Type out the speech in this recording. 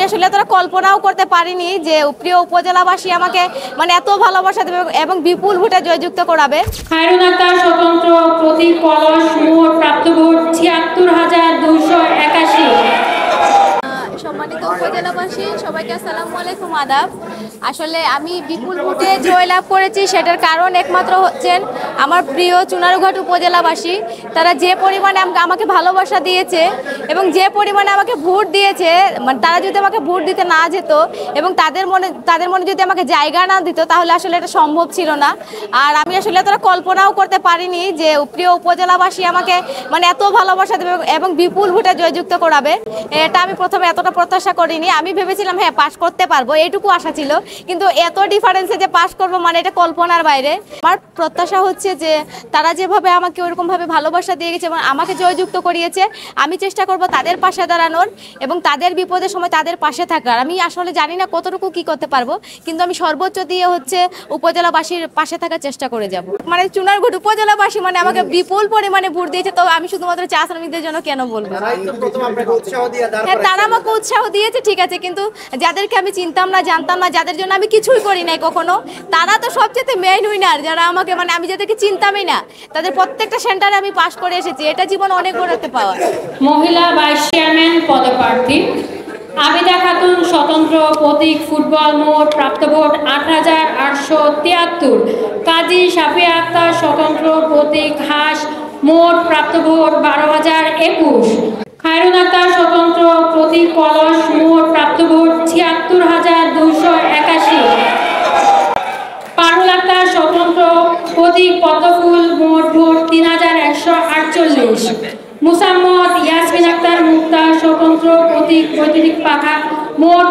আসলে এতটা কল্পনাও করতে পারিনি যে প্রিয় উপজেলাবাসী আমাকে এত ভালোবাসা দেবে এবং বিপুল ভোটে জয়যুক্ত করাবে। খায়রুন আক্তার স্বতন্ত্র প্রতীক কলস মোট প্রাপ্ত ভোট ৭৬,২৮১। সম্মানিত উপজেলাবাসী সবাইকে আসসালামু আলাইকুম, আদাব। আসলে আমি বিপুল ভোটে জয়লাভ করেছি, সেটার কারণ একমাত্র হচ্ছেন আমার প্রিয় চুনারুঘাট উপজেলাবাসী। তারা যে পরিমাণে আমাকে ভালোবাসা দিয়েছে এবং যে পরিমাণে আমাকে ভোট দিয়েছে, তারা যদি আমাকে ভোট দিতে না যেত এবং তাদের মনে যদি আমাকে জায়গা না দিত তাহলে আসলে এটা সম্ভব ছিল না। আর আমি আসলে এতটা কল্পনাও করতে পারিনি যে প্রিয় উপজেলাবাসী আমাকে এত ভালোবাসা দেবে এবং বিপুল ভোটে জয়যুক্ত করাবে। এটা আমি প্রথমে এতটা প্রত্যাশা করিনি। আমি ভেবেছিলাম হ্যাঁ পাস করতে পারবো, এইটুকু আশা ছিল, কিন্তু এত ডিফারেন্সে যে পাস করবো এটা কল্পনার বাইরে। আমার প্রত্যাশা হচ্ছে যে তারা যেভাবে আমাকে ওরকমভাবে ভালোবাসা দিয়ে গেছে এবং আমাকে জয়যুক্ত করিয়েছে, আমি চেষ্টা করব তাদের পাশে দাঁড়ানোর এবং তাদের বিপদের সময় তাদের পাশে থাকার। আমি আসলে জানি না কতটুকু কি করতে পারবো, কিন্তু আমি সর্বোচ্চ দিয়ে উপজেলাবাসীর পাশে থাকার চেষ্টা করে যাব। চুনারঘাট উপজেলাবাসী আমাকে বিপুল পরিমাণে ভোট দিয়েছে, তো আমি শুধুমাত্র চা শ্রমিকদের জন্য কেন বলবো? হ্যাঁ, তারা আমাকে উৎসাহ দিয়েছে, ঠিক আছে, কিন্তু যাদেরকে আমি চিনতাম না, জানতাম না, যাদের জন্য আমি কিছুই করি নাই কখনো, তারা তো সবচেয়ে মেইন উইনার। যারা আমাকে আমি যাদেরকে চিনতামই না, তাদের প্রত্যেকটা সেন্টারে আমি পাস করে এসেছি। এটা জীবন অনেক বড়তে পাওয়া। মহিলা ভাইস চেয়ারম্যান পদপ্রার্থী আবিদা খাতুন স্বতন্ত্র প্রতীক ফুটবল মোট প্রাপ্ত ভোট ৮,৮৭৩। কাজী সাফিয়া আক্তার স্বতন্ত্র প্রতীক হাঁস মোট প্রাপ্ত ভোট ১২,০২১। খায়রুন আক্তার স্বতন্ত্র প্রতীক কলস মোট প্রাপ্ত ভোট ৭৬,২৮১। পারুল আক্তার স্বতন্ত্র প্রতীক পদ্মফুল মোট ভোট ৩,১৪৮। মুসাম্মদ ইয়াসমিন আক্তার মুক্তা স্বতন্ত্র প্রতীক বৈদ্যুতিক পাখা মোট